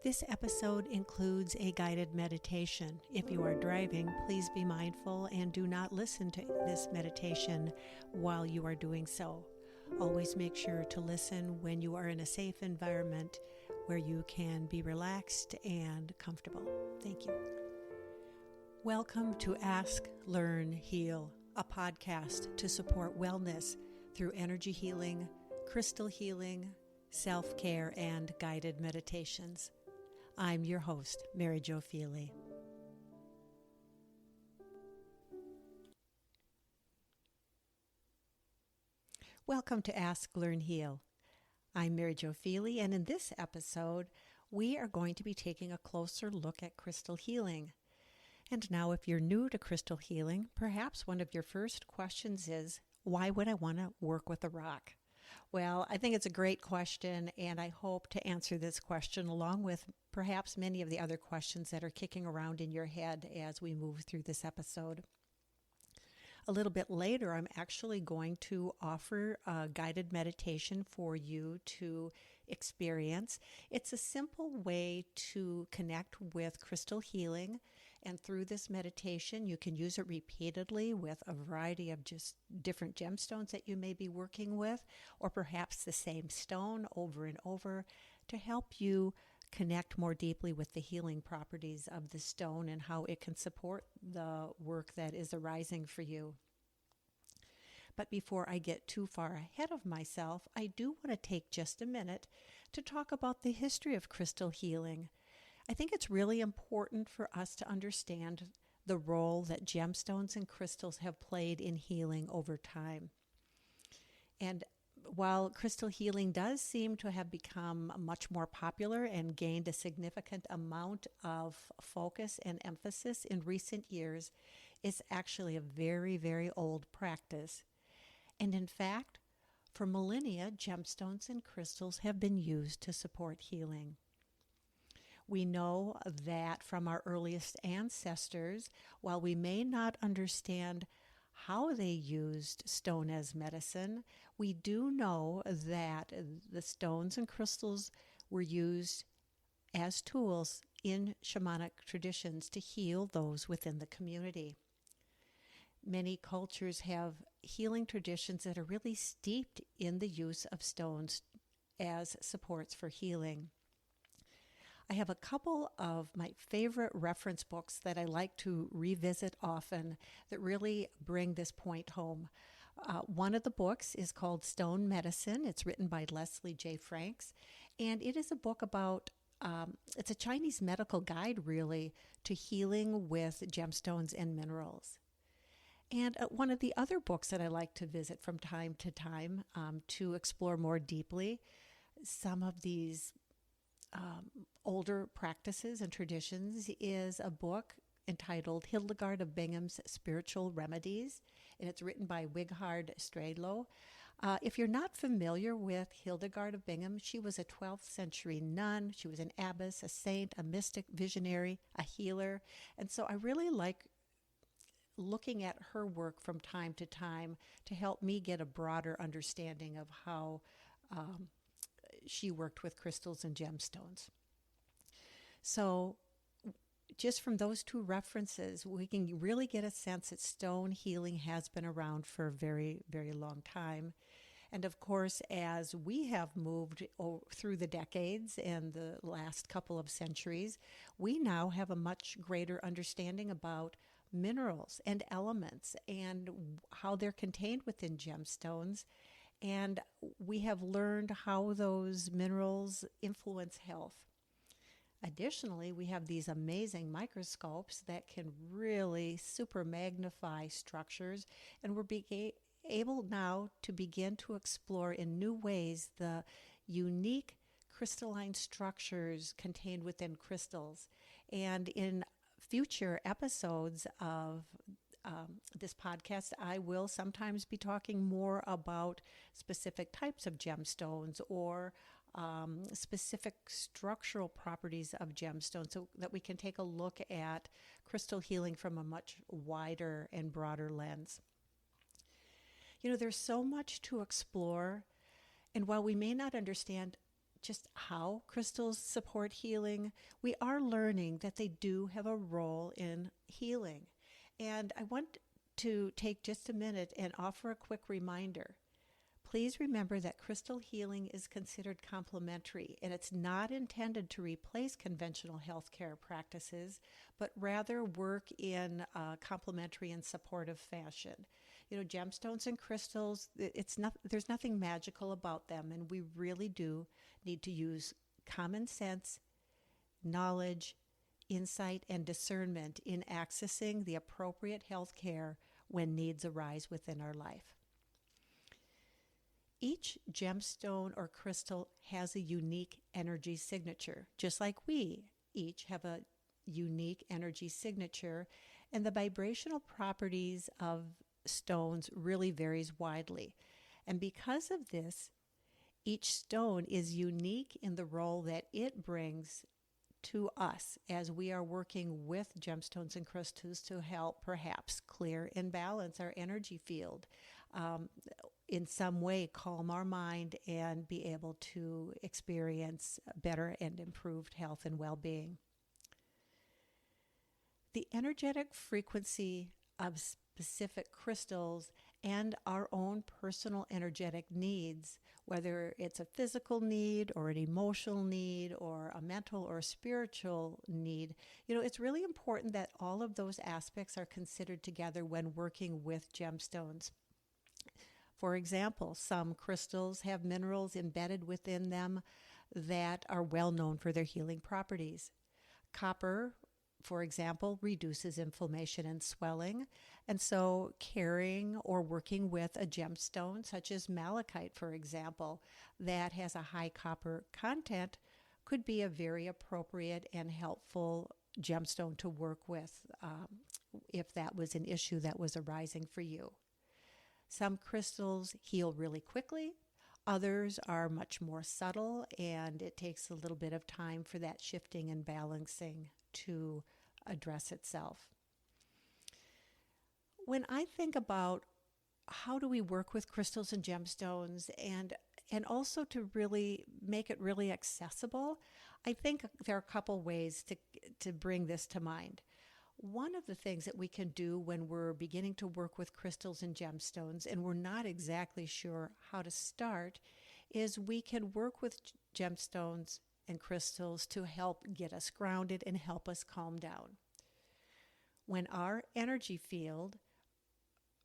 This episode includes a guided meditation. If you are driving, please be mindful and do not listen to this meditation while you are doing so. Always make sure to listen when you are in a safe environment where you can be relaxed and comfortable. Thank you. Welcome to Ask, Learn, Heal, a podcast to support wellness through energy healing, crystal healing, self-care, and guided meditations. I'm your host, Maryjo. Welcome to Ask, Learn, Heal. I'm Maryjo, and in this episode, we are going to be taking a closer look at crystal healing. And now, if you're new to crystal healing, perhaps one of your first questions is, why would I want to work with a rock? Well, I think it's a great question, and I hope to answer this question along with perhaps many of the other questions that are kicking around in your head as we move through this episode. A little bit later, I'm actually going to offer a guided meditation for you to experience. It's a simple way to connect with crystal healing, and through this meditation, you can use it repeatedly with a variety of just different gemstones that you may be working with, or perhaps the same stone over and over to help you connect more deeply with the healing properties of the stone and how it can support the work that is arising for you. But before I get too far ahead of myself, I do want to take just a minute to talk about the history of crystal healing. I think it's really important for us to understand the role that gemstones and crystals have played in healing over time. And while crystal healing does seem to have become much more popular and gained a significant amount of focus and emphasis in recent years, it's actually a very, very old practice. And in fact, for millennia, gemstones and crystals have been used to support healing. We know that from our earliest ancestors, while we may not understand how they used stone as medicine, we do know that the stones and crystals were used as tools in shamanic traditions to heal those within the community. Many cultures have healing traditions that are really steeped in the use of stones as supports for healing. I have a couple of my favorite reference books that I like to revisit often that really bring this point home. One of the books is called Stone Medicine. It's written by Leslie J. Franks, and it is a book about, it's a Chinese medical guide really to healing with gemstones and minerals. And one of the other books that I like to visit from time to time to explore more deeply some of these older practices and traditions is a book entitled Hildegard of Bingham Spiritual Remedies, and it's written by Wighard Stradlow. If you're not familiar with Hildegard of Bingham, she was a 12th century nun. She was an abbess, a saint, a mystic, visionary, a healer. And so I really like looking at her work from time to time to help me get a broader understanding of how she worked with crystals and gemstones. So just from those two references, we can really get a sense that stone healing has been around for a very, very long time. And of course, as we have moved through the decades and the last couple of centuries, we now have a much greater understanding about minerals and elements and how they're contained within gemstones. And we have learned how those minerals influence health. Additionally, we have these amazing microscopes that can really super magnify structures, and we're able now to begin to explore in new ways the unique crystalline structures contained within crystals. And in future episodes of this podcast, I will sometimes be talking more about specific types of gemstones or specific structural properties of gemstones so that we can take a look at crystal healing from a much wider and broader lens. You know, there's so much to explore, and while we may not understand just how crystals support healing, we are learning that they do have a role in healing. And I want to take just a minute and offer a quick reminder. Please remember that crystal healing is considered complementary, and it's not intended to replace conventional healthcare practices, but rather work in a complementary and supportive fashion. You know, gemstones and crystals, there's nothing magical about them, and we really do need to use common sense, knowledge, insight, and discernment in accessing the appropriate health care when needs arise within our life. Each gemstone or crystal has a unique energy signature, just like we each have a unique energy signature, and the vibrational properties of stones really varies widely. And because of this, each stone is unique in the role that it brings to us as we are working with gemstones and crystals to help perhaps clear and balance our energy field, in some way calm our mind and be able to experience better and improved health and well-being. The energetic frequency of specific crystals and our own personal energetic needs, whether it's a physical need or an emotional need or a mental or spiritual need, it's really important that all of those aspects are considered together when working with gemstones. For example, some crystals have minerals embedded within them that are well known for their healing properties. Copper, for example, reduces inflammation and swelling, and so carrying or working with a gemstone such as malachite, for example, that has a high copper content could be a very appropriate and helpful gemstone to work with if that was an issue that was arising for you. Some crystals heal really quickly. Others are much more subtle, and it takes a little bit of time for that shifting and balancing to address itself. When I think about how do we work with crystals and gemstones and also to really make it really accessible, I think there are a couple ways to bring this to mind. One of the things that we can do when we're beginning to work with crystals and gemstones and we're not exactly sure how to start is we can work with gemstones and crystals to help get us grounded and help us calm down. When our energy field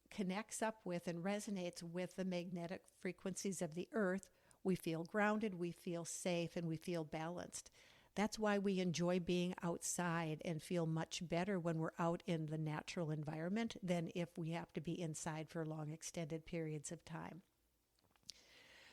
connects up with and resonates with the magnetic frequencies of the earth, we feel grounded, we feel safe, and we feel balanced. That's why we enjoy being outside and feel much better when we're out in the natural environment than if we have to be inside for long extended periods of time.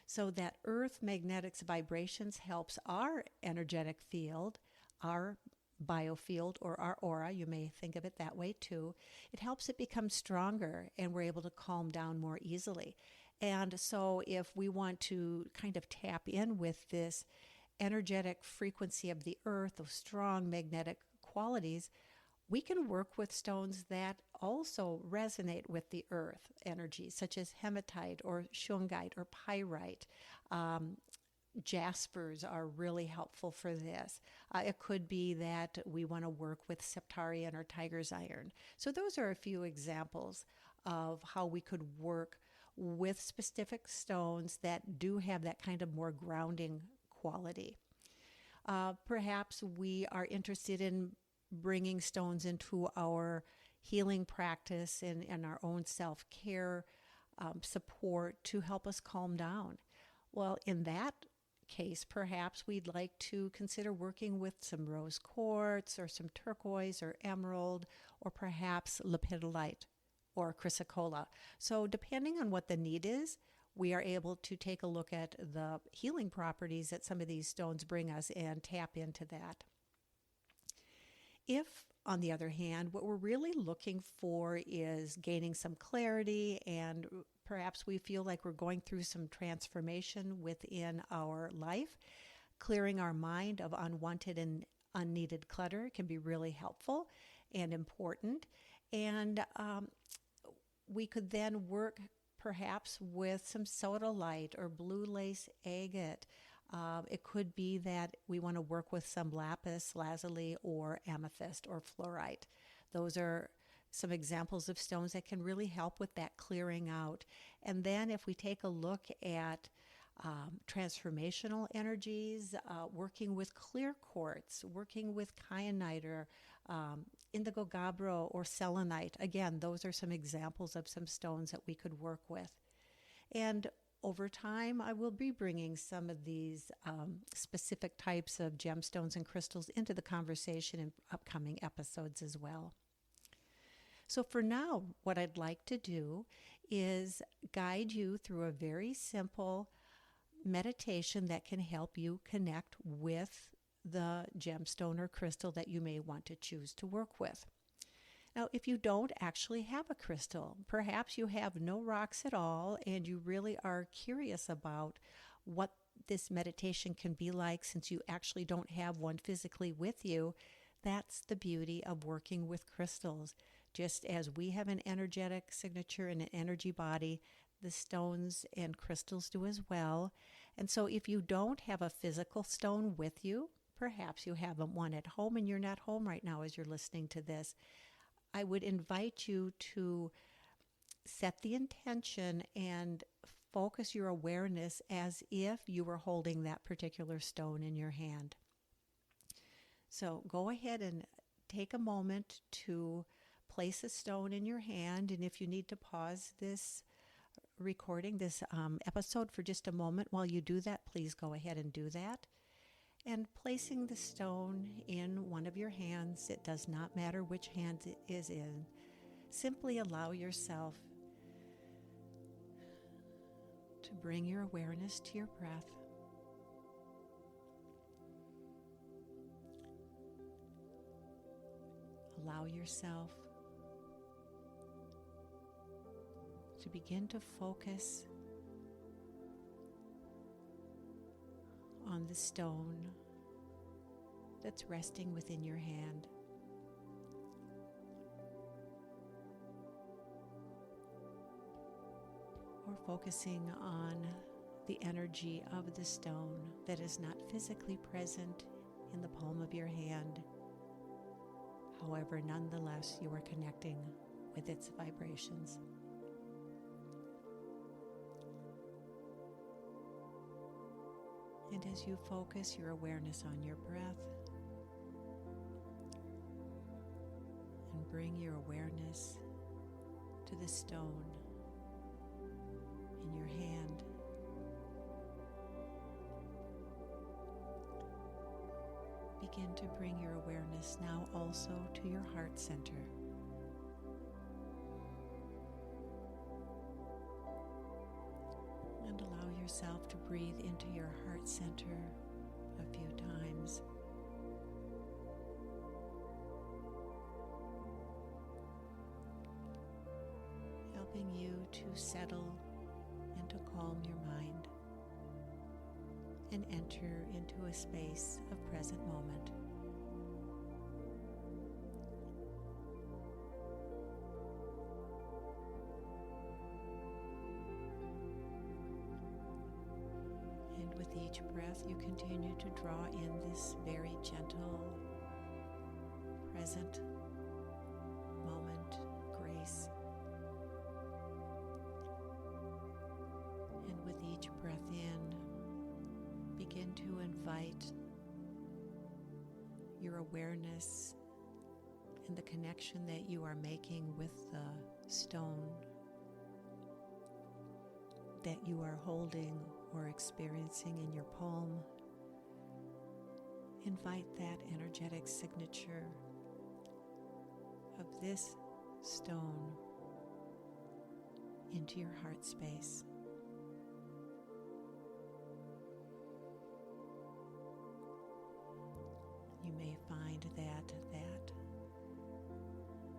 So that earth magnetics vibrations helps our energetic field, our biofield or our aura, you may think of it that way too. It helps it become stronger and we're able to calm down more easily. And so if we want to kind of tap in with this energetic frequency of the earth, those strong magnetic qualities, we can work with stones that also resonate with the earth energy, such as hematite or shungite or pyrite. Jaspers are really helpful for this. It could be that we want to work with septarian or tiger's iron. So those are a few examples of how we could work with specific stones that do have that kind of more grounding quality. Perhaps we are interested in bringing stones into our healing practice and our own self-care support to help us calm down. Well, in that case, perhaps we'd like to consider working with some rose quartz or some turquoise or emerald or perhaps lepidolite or chrysocolla. So depending on what the need is, we are able to take a look at the healing properties that some of these stones bring us and tap into that. If, on the other hand, what we're really looking for is gaining some clarity and perhaps we feel like we're going through some transformation within our life, clearing our mind of unwanted and unneeded clutter can be really helpful and important. And we could then work perhaps with some sodalite or blue lace agate. It could be that we want to work with some lapis lazuli or amethyst or fluorite. Those are some examples of stones that can really help with that clearing out. And then if we take a look at transformational energies, working with clear quartz, working with kyanite or indigo gabbro or selenite. Again, those are some examples of some stones that we could work with. And over time, I will be bringing some of these specific types of gemstones and crystals into the conversation in upcoming episodes as well. So for now, what I'd like to do is guide you through a very simple meditation that can help you connect with the gemstone or crystal that you may want to choose to work with. Now, if you don't actually have a crystal, perhaps you have no rocks at all, and you really are curious about what this meditation can be like since you actually don't have one physically with you, that's the beauty of working with crystals. Just as we have an energetic signature and an energy body, the stones and crystals do as well. And so if you don't have a physical stone with you, perhaps you have one at home and you're not home right now as you're listening to this, I would invite you to set the intention and focus your awareness as if you were holding that particular stone in your hand. So go ahead and take a moment to place a stone in your hand, and if you need to pause this recording, this episode for just a moment while you do that, please go ahead and do that. And placing the stone in one of your hands, it does not matter which hand it is in, simply allow yourself to bring your awareness to your breath. Allow yourself to begin to focus on the stone that's resting within your hand. Or focusing on the energy of the stone that is not physically present in the palm of your hand. However, nonetheless, you are connecting with its vibrations. And as you focus your awareness on your breath and bring your awareness to the stone in your hand, begin to bring your awareness now also to your heart center. And allow yourself to breathe into your heart center a few times. Helping you to settle and to calm your mind and enter into a space of present moment. And with each breath, you continue to draw in this very gentle, present moment grace. And with each breath in, begin to invite your awareness and the connection that you are making with the stone that you are holding or experiencing in your palm. Invite that energetic signature of this stone into your heart space. You may find that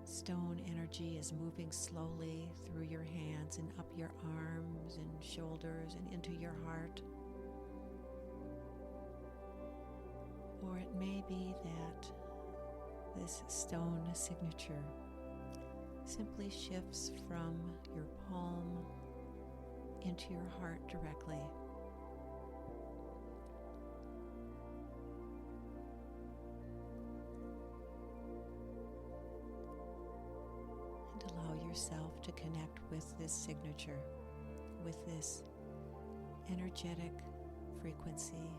stone energy is moving slowly through your hands and up your arms and shoulders and into your heart. Or it may be that this stone signature simply shifts from your palm into your heart directly. yourself to connect with this signature, with this energetic frequency.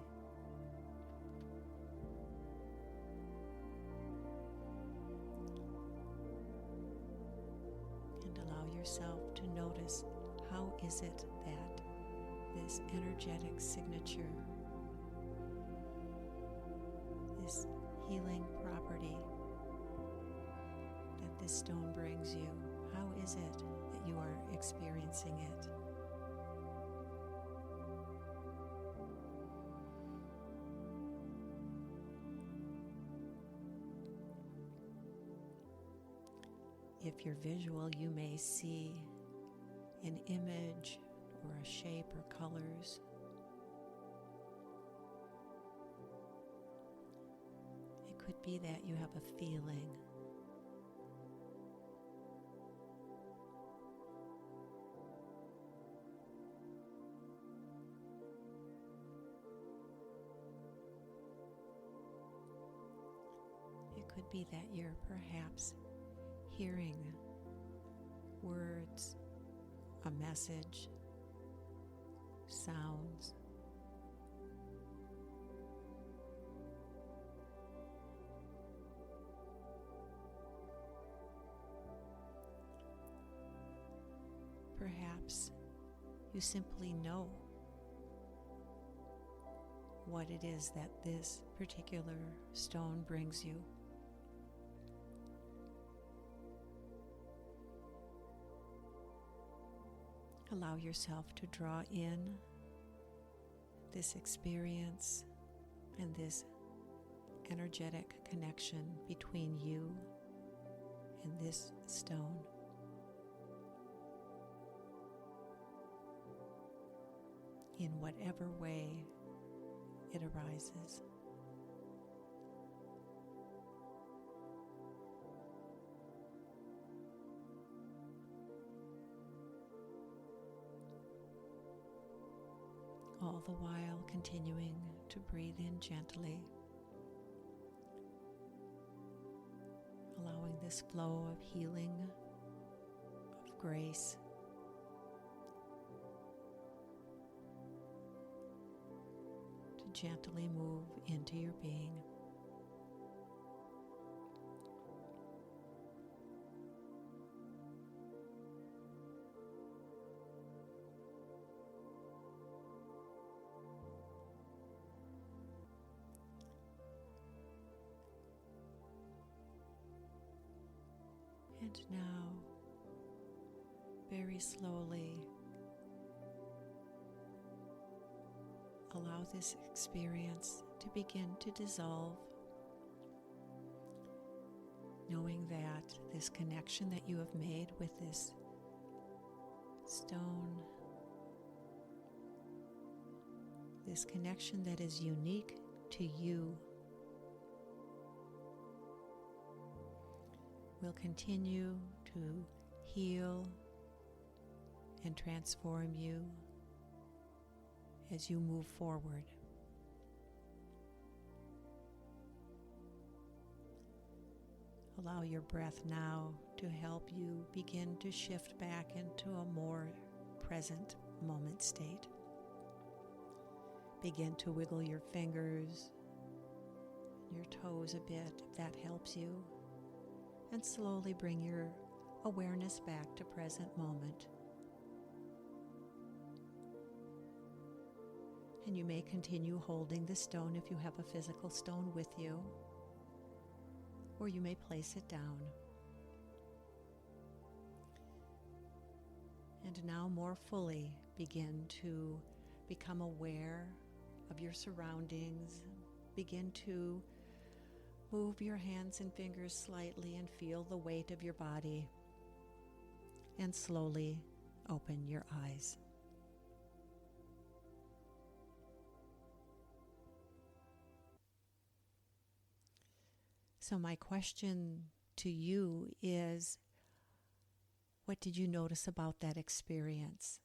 And allow yourself to notice, how is it that this energetic signature, this healing property that this stone brings you, how is it that you are experiencing it? If you're visual, you may see an image or a shape or colors. It could be that you have a feeling. It could be that you're perhaps hearing words, a message, sounds. Perhaps you simply know what it is that this particular stone brings you. Allow yourself to draw in this experience and this energetic connection between you and this stone. In whatever way it arises. All the while continuing to breathe in gently, allowing this flow of healing, of grace, to gently move into your being. And now, very slowly, allow this experience to begin to dissolve, knowing that this connection that you have made with this stone, this connection that is unique to you, will continue to heal and transform you as you move forward. Allow your breath now to help you begin to shift back into a more present moment state. Begin to wiggle your fingers, your toes a bit, if that helps you. And slowly bring your awareness back to present moment. And you may continue holding the stone if you have a physical stone with you, or you may place it down. And now more fully begin to become aware of your surroundings. Begin to move your hands and fingers slightly and feel the weight of your body. And slowly open your eyes. So my question to you is, what did you notice about that experience?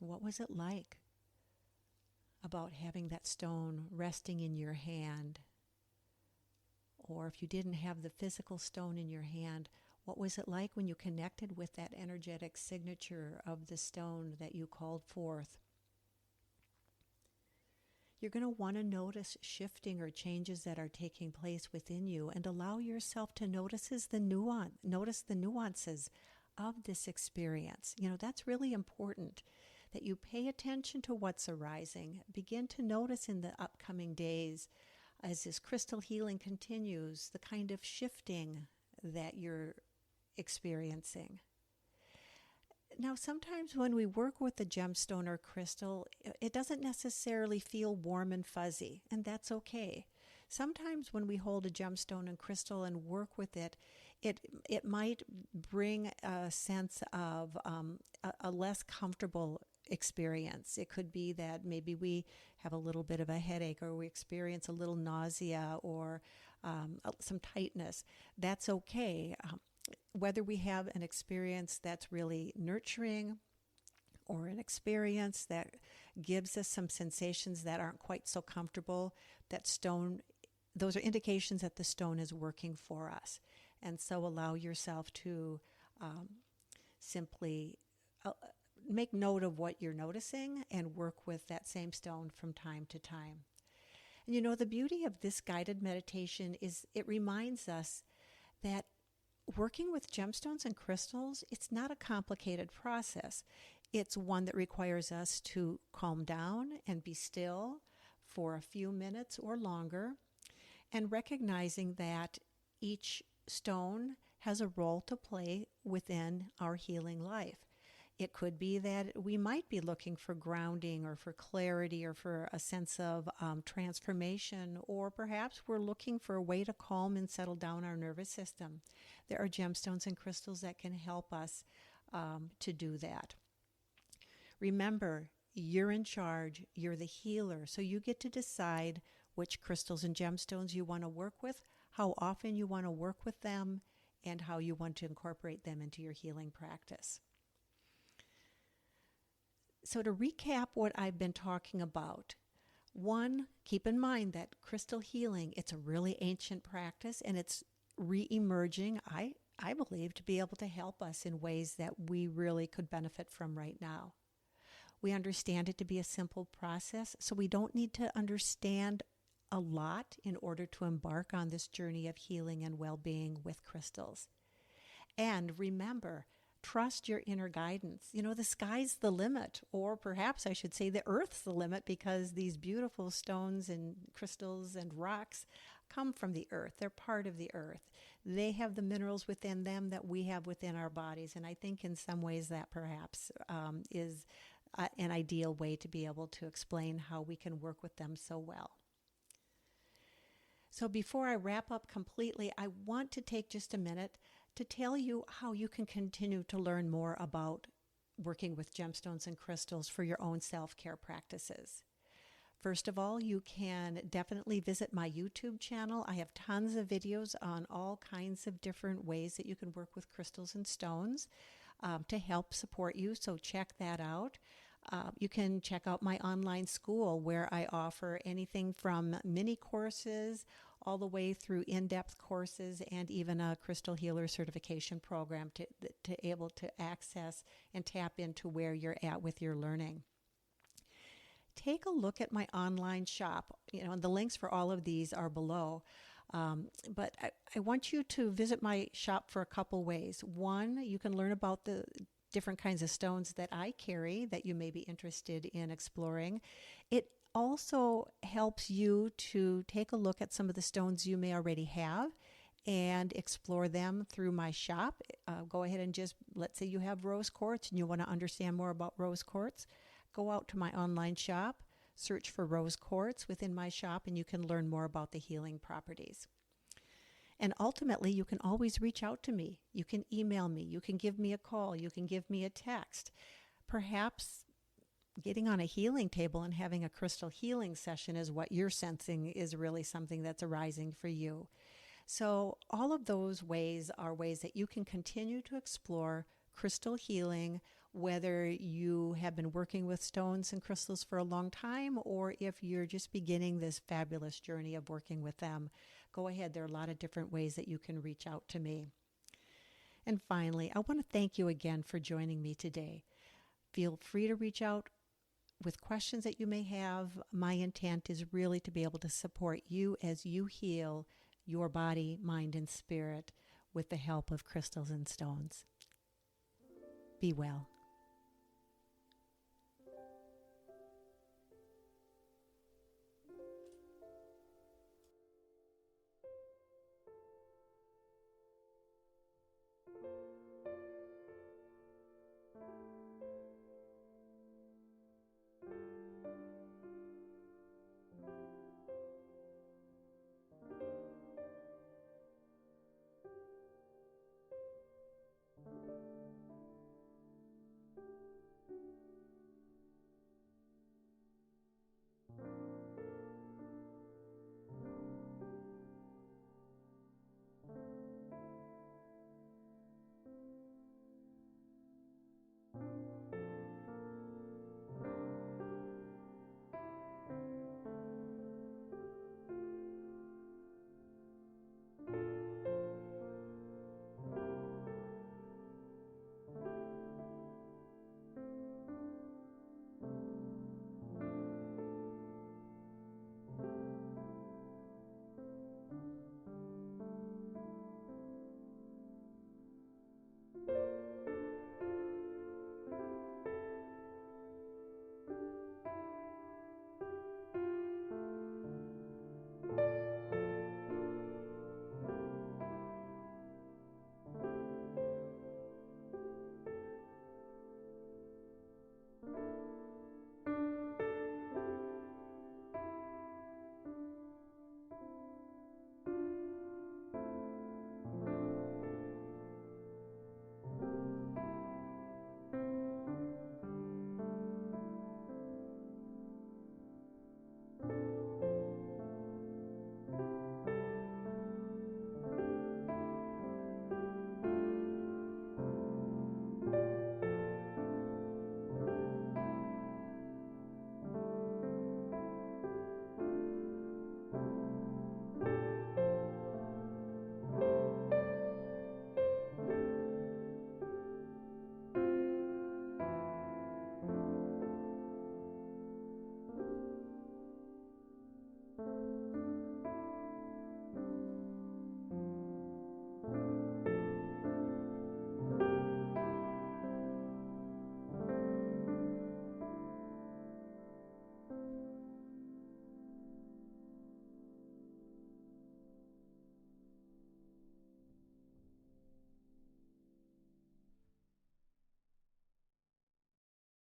What was it like about having that stone resting in your hand? Or if you didn't have the physical stone in your hand, What was it like when you connected with that energetic signature of the stone that you called forth? You're going to want to notice shifting or changes that are taking place within you, and allow yourself to notice the nuances of this experience. That's really important, that you pay attention to what's arising. Begin to notice in the upcoming days, as this crystal healing continues, the kind of shifting that you're experiencing. Now, sometimes when we work with a gemstone or crystal, it doesn't necessarily feel warm and fuzzy, and that's okay. Sometimes when we hold a gemstone and crystal and work with it, it might bring a sense of a less comfortable experience. It could be that maybe we have a little bit of a headache, or we experience a little nausea, or some tightness. That's okay. Whether we have an experience that's really nurturing, or an experience that gives us some sensations that aren't quite so comfortable, those are indications that the stone is working for us. And so allow yourself to simply make note of what you're noticing and work with that same stone from time to time. And the beauty of this guided meditation is it reminds us that working with gemstones and crystals, it's not a complicated process. It's one that requires us to calm down and be still for a few minutes or longer, and recognizing that each stone has a role to play within our healing life. It could be that we might be looking for grounding, or for clarity, or for a sense of transformation, or perhaps we're looking for a way to calm and settle down our nervous system. There are gemstones and crystals that can help us to do that. Remember, you're in charge, you're the healer, so you get to decide which crystals and gemstones you want to work with, how often you want to work with them, and how you want to incorporate them into your healing practice. So to recap what I've been talking about, one, keep in mind that crystal healing, it's a really ancient practice, and it's re-emerging, I believe, to be able to help us in ways that we really could benefit from right now. We understand it to be a simple process, so we don't need to understand a lot in order to embark on this journey of healing and well-being with crystals. And remember, trust your inner guidance. The sky's the limit, or perhaps I should say the earth's the limit, because these beautiful stones and crystals and rocks come from the earth. They're part of the earth. They have the minerals within them that we have within our bodies. And I think in some ways that perhaps is an ideal way to be able to explain how we can work with them so well. So before I wrap up completely, I want to take just a minute to tell you how you can continue to learn more about working with gemstones and crystals for your own self-care practices. First of all, you can definitely visit my YouTube channel. I have tons of videos on all kinds of different ways that you can work with crystals and stones to help support you, so check that out. You can check out my online school, where I offer anything from mini courses all the way through in-depth courses, and even a crystal healer certification program to able to access and tap into where you're at with your learning. Take a look at my online shop. And the links for all of these are below. But I want you to visit my shop for a couple ways. One, you can learn about the different kinds of stones that I carry that you may be interested in exploring. It also helps you to take a look at some of the stones you may already have and explore them through my shop. Go ahead and let's say you have rose quartz and you want to understand more about rose quartz. Go out to my online shop, search for rose quartz within my shop, and you can learn more about the healing properties. And ultimately, you can always reach out to me. You can email me. You can give me a call. You can give me a text. Perhaps getting on a healing table and having a crystal healing session is what you're sensing is really something that's arising for you. So all of those ways are ways that you can continue to explore crystal healing, whether you have been working with stones and crystals for a long time, or if you're just beginning this fabulous journey of working with them. Go ahead. There are a lot of different ways that you can reach out to me. And finally, I want to thank you again for joining me today. Feel free to reach out with questions that you may have. My intent is really to be able to support you as you heal your body, mind, and spirit with the help of crystals and stones. Be well.